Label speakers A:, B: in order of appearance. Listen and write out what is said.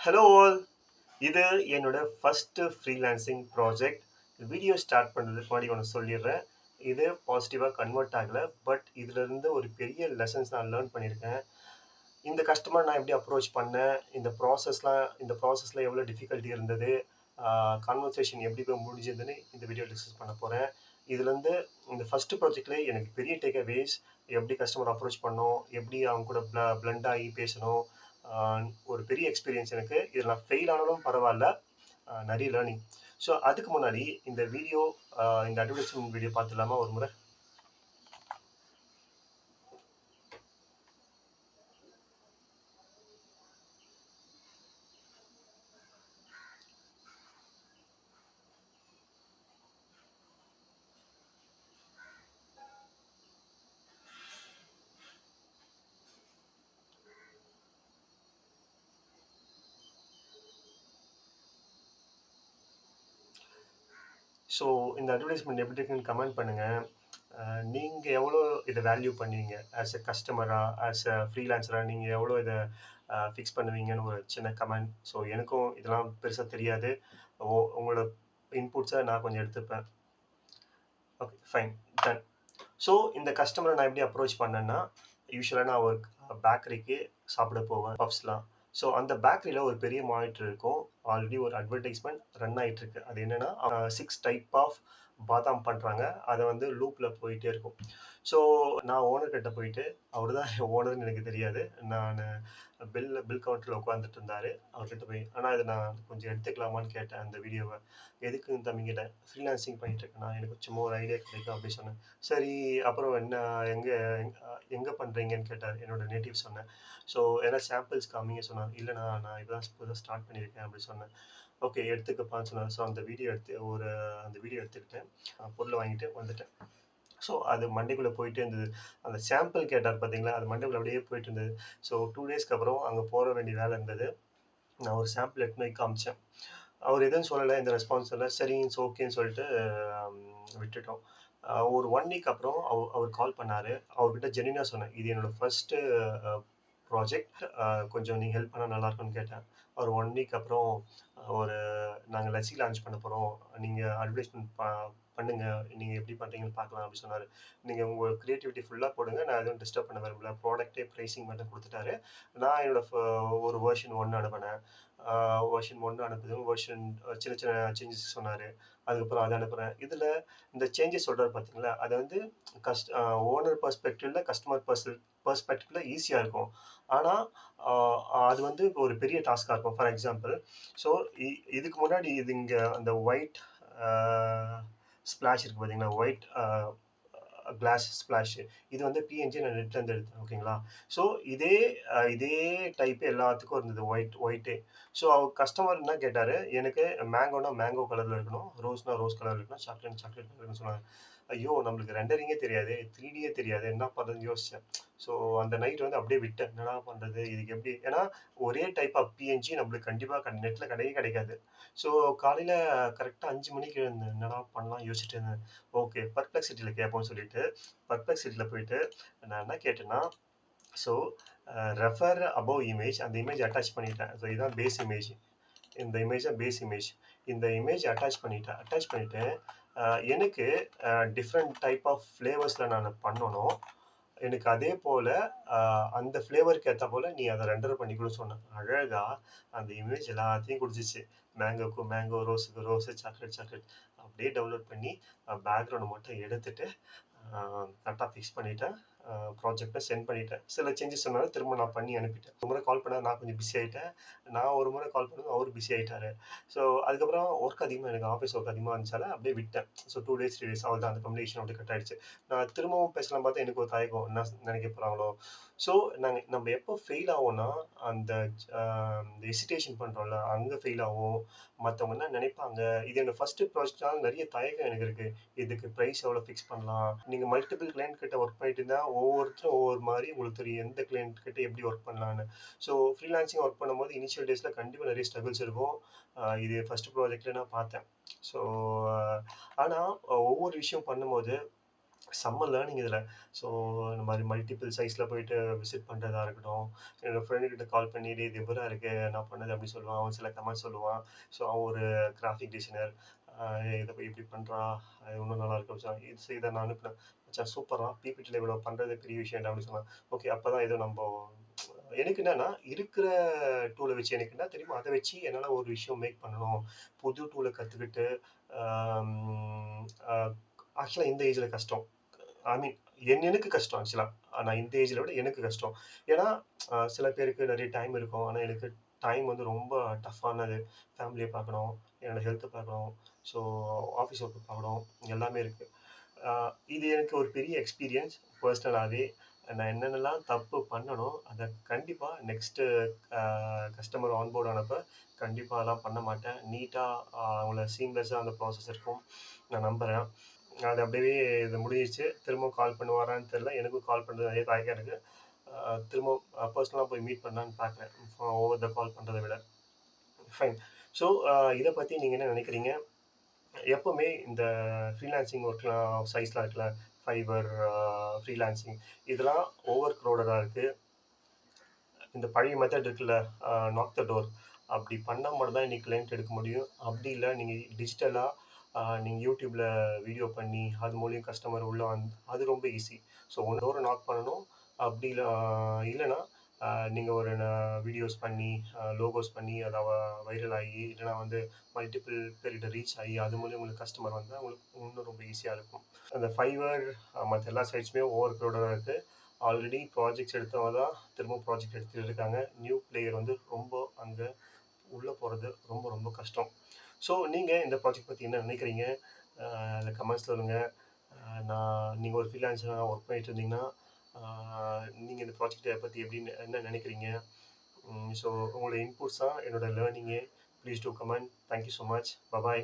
A: Hello all. இது என்னோட first freelancing project. Video start பண்ணுறதுக்கு முன்னாடி ஒன்று சொல்லிடுறேன். இது பாசிட்டிவாக கன்வெர்ட் ஆகலை. பட் இதிலிருந்து ஒரு பெரிய லெசன்ஸ் நான் லேர்ன் பண்ணியிருக்கேன். இந்த கஸ்டமர் நான் எப்படி அப்ரோச் பண்ணேன், இந்த ப்ராசஸில் எவ்வளோ டிஃபிகல்ட்டி இருந்தது, கான்வர்சேஷன் எப்படி போய் முடிஞ்சதுன்னு இந்த வீடியோ டிஸ்கஸ் பண்ண போகிறேன். இதுலேருந்து இந்த ஃபஸ்ட்டு ப்ராஜெக்ட்லேயே எனக்கு பெரிய டேக் அவேஸ், எப்படி கஸ்டமர் அப்ரோச் பண்ணோம், எப்படி அவங்க கூட பிளண்ட் ஆகி பேசணும், ஒரு பெரிய எக்ஸ்பீரியன்ஸ் எனக்கு. இதில் நான் ஃபெயில் ஆனாலும் பரவாயில்ல, நிறைய லேர்னிங். ஸோ அதுக்கு முன்னாடி இந்த வீடியோ, இந்த அட்வர்டைஸ்மெண்ட் வீடியோ பார்த்துலாமா ஒரு முறை? ஸோ இந்த அட்வர்டைஸ்மெண்ட் எப்படி இருக்குன்னு கமெண்ட் பண்ணுங்கள். நீங்கள் எவ்வளோ இதை வேல்யூ பண்ணுவீங்க ஆஸ் எ கஸ்டமராக, ஆஸ் எ ஃப்ரீலான்சராக நீங்கள் எவ்வளோ இதை ஃபிக்ஸ் பண்ணுவீங்கன்னு ஒரு சின்ன கமெண்ட். ஸோ எனக்கும் இதெல்லாம் பெருசாக தெரியாது. உங்களோட இன்புட்ஸை நான் கொஞ்சம் எடுத்துப்பேன். Okay, fine, ton. ஸோ இந்த கஸ்டமரை நான் எப்படி அப்ரோச் பண்ணேன்னா, யூஸ்வலாக நான் ஒரு பேக்கரிக்கு சாப்பிட போவேன், பப்ஸ்லாம். ஸோ அந்த பேக்கரியில் ஒரு பெரிய மானிட்டர் இருக்கும். ஆல்ரெடி ஒரு அட்வர்டைஸ்மெண்ட் ரன் ஆகிட்டு இருக்கு. அது என்னன்னா 6 டைப் ஆஃப் பாதாம் பண்ணுறாங்க. அதை வந்து லூப்பில் போயிட்டே இருக்கும். ஸோ நான் ஓனர் கிட்ட போயிட்டு, அவர் தான் ஓனர்னு எனக்கு தெரியாது, நான் பில் கவுண்டரில் உட்காந்துட்டு இருந்தார். அவர்கிட்ட போய், ஆனால் இதை நான் கொஞ்சம் எடுத்துக்கலாமான்னு கேட்டேன் அந்த வீடியோவை. எதுக்குன்னு தம்பி கேட்டேன். ஃப்ரீலான்சிங் பண்ணிட்டு இருக்கேன், எனக்கு சும்மா ஒரு ஐடியா கிடைக்கும் அப்படின்னு சொன்னேன். சரி, அப்புறம் என்ன, எங்கே எங்கே பண்ணுறீங்கன்னு கேட்டார். என்னோட நேட்டிவ் சொன்னேன். ஸோ ஏன்னா சாம்பிள்ஸ் காமிங்க சொன்னார். இல்லைண்ணா, நான் இப்போதான் ஸ்டார்ட் பண்ணியிருக்கேன் அப்படின்னு சொன்னேன். ஓகே, எடுத்துக்கப்பான்னு சொன்னார். ஸோ அந்த வீடியோ எடுத்துக்கிட்டேன், பொருளை வாங்கிட்டு வந்துட்டேன். ஸோ அது மண்டைக்குள்ளே போயிட்டே இருந்தது. அந்த சாம்பிள் கேட்டார் பார்த்தீங்களா, அது மண்டைக்குள்ளே அப்படியே போயிட்டு இருந்தது. ஸோ 2 டேஸ்க்கு அப்புறம் அங்கே போக வேண்டிய வேலை இருந்தது. நான் ஒரு சாம்பிள் எடுத்துன்னு போய் காமிச்சேன். அவர் எதுவும் சொல்லலை, இந்த ரெஸ்பான்ஸ் இல்லை. சரி, இட்ஸ் ஓகேன்னு சொல்லிட்டு விட்டுட்டோம். ஒரு 1 வீக் அப்புறம் அவர் கால் பண்ணார். அவர்கிட்ட ஜென்யூனாக சொன்னேன், இது என்னோட ஃபர்ஸ்ட்டு ப்ராஜெக்ட், கொஞ்சம் நீங்கள் ஹெல்ப் பண்ணால் நல்லாயிருக்கும்னு கேட்டேன். அவர் 1 வீக் அப்புறம் ஒரு நாங்கள் லஸ்ஸி லான்ச் பண்ண போகிறோம், நீங்கள் அட்வர்டைஸ்மெண்ட் பண்ணுங்க, நீங்கள் எப்படி பண்ணுறீங்கன்னு பார்க்கலாம் அப்படின்னு சொன்னார். நீங்கள் உங்கள் க்ரியேட்டிவிட்டி ஃபுல்லாக போடுங்க, நான் எதுவும் டிஸ்டர்ப் பண்ண விரும்பல. ப்ராடக்ட்டே ப்ரைஸிங் மட்டும் கொடுத்துட்டாரு. நான் என்னோட ஒரு வெர்ஷன் 1 அனுப்பினேன். வெர்ஷன் 1 அனுப்புது, வெர்ஷன் சின்ன சின்ன சேஞ்சஸ் சொன்னார். அதுக்கப்புறம் அதை அனுப்புகிறேன். இதில் இந்த சேஞ்சஸ் சொல்கிறார் பார்த்தீங்களா, அதை வந்து ஓனர் பர்ஸ்பெக்டிவ்ல, கஸ்டமர் பர்ஸ்பெக்டிவ்ல ஈஸியாக இருக்கும். ஆனால் அது வந்து ஒரு பெரிய டாஸ்காக இருக்கும். ஃபார் எக்ஸாம்பிள், ஸோ இதுக்கு முன்னாடி இது இங்கே அந்த ஒயிட் ஸ்பிளாஷ் இருக்குது பார்த்தீங்களா, ஒயிட் கிளாஸ் ஸ்பிளாஷ், இது வந்து பிஎன்ஜி நான் நெட்லேருந்து எடுத்தேன். ஓகேங்களா. ஸோ இதே டைப் எல்லாத்துக்கும் இருந்தது, ஒயிட்டே. ஸோ அவர் கஸ்டமர் என்ன கேட்டார், எனக்கு மேங்கோனா மேங்கோ கலரில் இருக்கணும், ரோஸ்னா ரோஸ் கலரில் இருக்கணும், சாக்லேட் கலர்னு சொன்னாங்க. ஐயோ, நம்மளுக்கு ரெண்டரிங்கே தெரியாது, 3Dயே தெரியாது, என்ன பண்ணுறதுன்னு யோசித்தேன். ஸோ அந்த நைட் வந்து அப்படியே விட்டேன், என்னடா பண்ணுறது இதுக்கு எப்படி. ஏன்னா ஒரே டைப் ஆஃப் பிஎன்ஜி நம்மளுக்கு கண்டிப்பாக நெட்டில் கிடையவே கிடைக்காது. ஸோ காலையில் கரெக்டாக 5 மணிக்கு எழுந்தேன், என்னடா பண்ணலாம் யோசிச்சுட்டு இருந்தேன். ஓகே, பர்ப்ளெக்சிட்டியில் கேட்போம்னு சொல்லிட்டு பர்ப்ளெக்சிட்டியில் போயிட்டு நான் என்ன கேட்டேன்னா, ஸோ ரெஃபர் அபவ் இமேஜ், அந்த இமேஜ் அட்டாச் பண்ணிட்டேன். ஸோ இதுதான் பேஸ் இமேஜ், இந்த இமேஜ் தான் பேஸ் இமேஜ். இந்த இமேஜ் அட்டாச் பண்ணிட்டு எனக்கு டிஃப்ரெண்ட் டைப் ஆஃப் ஃப்ளேவர்ஸில் நான் பண்ணணும். எனக்கு அதே போல் அந்த ஃப்ளேவருக்கு ஏற்ற போல் நீ அதை ரெண்டர் பண்ணி கூட சொன்னேன். அழகா அந்த இமேஜ் எல்லாத்தையும் குடிச்சிச்சு. மேங்கோக்கு மேங்கோ, ரோஸுக்கு ரோஸு, சாக்லேட் அப்படியே டவுன்லோட் பண்ணி பேக்ரவுண்டை மட்டும் எடுத்துட்டு கரெக்டாக ஃபிக்ஸ் பண்ணிவிட்டேன். ப்ராஜெக்டை சென்ட் பண்ணிட்டேன். சில சேஞ்சஸ் சொன்னாலும் திரும்ப நான் பண்ணி அனுப்பிட்டேன். ஒரு முறை கால் பண்ணால் நான் கொஞ்சம் பிஸி ஆகிட்டேன். நான் ஒரு முறை கால் பண்ணது அவர் பிஸி ஆகிட்டாரு. ஸோ அதுக்கப்புறம் ஒர்க் அதிகமாக, எனக்கு ஆஃபீஸ் ஒர்க் அதிகமாக இருந்துச்சால அப்படியே விட்டேன். ஸோ 2 டேஸ் 3 டேஸ் அவள் தான், அந்த கம்யூனிகேஷன் அப்படியே கட் ஆகிடுச்சு. நான் திரும்பவும் பேசலாம் பார்த்தா எனக்கு ஒரு தயக்கம், என்ன நினைக்க போகிறாங்களோ. ஸோ நம்ம எப்போ ஃபெயில் ஆகும்னா, அந்த ஹெசிடேஷன் பண்ணுறோம்ல, அங்கே ஃபெயில் ஆகும். மற்றவங்க என்ன நினைப்பாங்க, இது என்னோட ஃபஸ்ட்டு ப்ராஜெக்ட்னால நிறைய தயக்கம் எனக்கு இருக்குது. இதுக்கு ப்ரைஸ் எவ்வளோ ஃபிக்ஸ் பண்ணலாம். நீங்கள் மல்டிபிள் கிளைண்ட் கிட்ட ஒர்க் பண்ணிட்டு இருந்தால் ஒவ்வொருத்தரும் ஒவ்வொரு மாதிரி உங்களுக்கு தெரியும், எந்த கிளைண்ட் கிட்ட எப்படி ஒர்க் பண்ணலான்னு. ஸோ ஃப்ரீலான்சிங் ஒர்க் பண்ணும்போது இனிஷியல் டேஸில் கண்டிப்பாக நிறைய ஸ்ட்ரகிள்ஸ் இருக்கும். இது ஃபஸ்ட்டு ப்ராஜெக்டில் நான் பார்த்தேன். ஸோ ஆனால் ஒவ்வொரு விஷயம் பண்ணும்போது செம்ம லேர்னிங் இதில. ஸோ இந்த மாரி மல்டிபிள் சைட்ஸ்ல போயிட்டு விசிட் பண்றதா இருக்கட்டும். என்னோட ஃப்ரெண்டு கிட்ட கால் பண்ணி, "டேய் இது எப்புட்றா இருக்கு? நான் பண்ணது" அப்படி சொல்லுவான். அவன் சில கமெண்ட்ஸ் சொல்லுவான். ஸோ அவன் ஒரு கிராஃபிக் டிசைனர். "இத போய் இப்படி பண்றா, இது இன்னும் நல்லாயிருக்கு" அப்படி சொன்னான். இத நான் அனுப்புனேன். "மச்சான் சூப்பர்றா! பிபிடில இவ்வளோ பண்றதே பெரிய விஷயம்டா" அப்படின்னு சொன்னான். ஓகே அப்பதான் ஏதோ நம்போ எனக்கு என்னன்னா, இருக்கிற டூல வச்சு எனக்கு என்ன தெரியுமோ, அத வச்சு என்னால ஒரு விஷயம் மேக் பண்ணணும். புது டூல கத்துக்கிட்டு, அம் அ ஆக்சுவலா இந்த ஏஜ்ல கஷ்டம். ஐ மீன் எனக்கு கஷ்டம் ஆக்சுவலா. ஆனா இந்த ஏஜ்ல விட எனக்கு கஷ்டம். ஏன்னா, சில பேருக்கு நெறைய டைம் இருக்கும். ஆனா எனக்கு டைம் வந்து ரொம்ப டஃப்பானது. ஃபேமிலிய பார்க்கணும், என்னோட ஹெல்த்த பார்க்கணும். ஸோ ஆஃபீஸ் ஒர்க் பார்க்கணும். எல்லாமே இருக்கு. அ இது எனக்கு ஒரு பெரிய எக்ஸ்பீரியன்ஸ் பெர்சனலாவே. நான் என்னென்னலாம் தப்பு பண்ணனோ, அத கண்டிப்பா நெக்ஸ்ட்டு அ கஸ்டமர் ஆன்போர்ட் ஆனப்ப கண்டிப்பா அதெல்லாம் பண்ண மாட்டேன். நீட்டா அவங்கள சீம்லெஸ்ஸா அந்த ப்ராசஸ் இருக்கும். நான் நம்புறேன். அது அப்படியே இது முடிஞ்சிருச்சு. திரும்பவும் கால் பண்ணுவாரான்னு தெரியல. எனக்கும் கால் பண்றது நெறைய தயக்கம் இருக்கு. திரும்பவும் பெர்சனலா போய் மீட் பண்ணலான்னு பார்க்குறேன். ஓவர் த கால் பண்றத விட. ஃபைன். ஸோ இத பத்தி நீங்க என்ன நினைக்கிறீங்க? எப்பவுமே இந்த ஃப்ரீலான்சிங் ஒர்க்லாம் சைட்ஸ்லாம் இருக்குல்ல, ஃபைவர், ஃப்ரீலான்சிங் இதெல்லாம் ஓவர் க்ரௌடடா இருக்கு. இந்த பழைய மெத்தட் இருக்குல்ல, நாக் த டோர் அப்படி பண்ணா மட்டும் தான் இன்னைக்கு கிளையண்ட் எடுக்க முடியும். அப்படி இல்ல நீங்க டிஜிட்டலா நீங்க YouTubeல வீடியோ பண்ணி, அது மூலியம் கஸ்டமர் உள்ள அது ரொம்ப ஈஸி. ஸோ உங்க டோர நாக் பண்ணணும். அப்படி இல்லன்னா, நீங்க ஒரு வீடியோஸ் பண்ணி, லோகோஸ் பண்ணி அத வைரல் ஆகி, இல்லன்னா வந்து மல்டிபிள் பேர்கிட்ட ரீச் ஆகி, அது மூலியம் உங்களுக்கு கஸ்டமர் வந்தா உங்களுக்கு இன்னும் ரொம்ப ஈஸியா இருக்கும். அந்த ஃபைவர் மத்த எல்லா சைட்ஸுமே ஓவர் க்ரௌடடா இருக்கு. ஆல்ரெடி ப்ராஜெக்ட்ஸ் எடுத்தவங்க தான் திரும்ப ப்ராஜெக்ட் எடுத்துட்டு இருக்காங்க. நியூ பிளேயர் வந்து ரொம்ப அங்க உள்ள போறது ரொம்ப ரொம்ப கஷ்டம். ஸோ நீங்க இந்த ப்ராஜெக்ட் பத்தி என்ன நினைக்கிறீங்க? அதில கமெண்ட்ஸ்ல சொல்லுங்க. நீங்க ஒரு ஃப்ரீலான்சரா ஒர்க் பண்ணிட்டு இருந்தீங்கன்னா, அ நீங்க இந்த ப்ராஜெக்ட்ட பத்தி எப்படின்னு என்ன நினைக்கிறீங்க? ஸோ உங்களோட இன்புட்ஸ் தான் என்னோட லேர்னிங்கே. Please do comment. Thank you so much. Bye bye.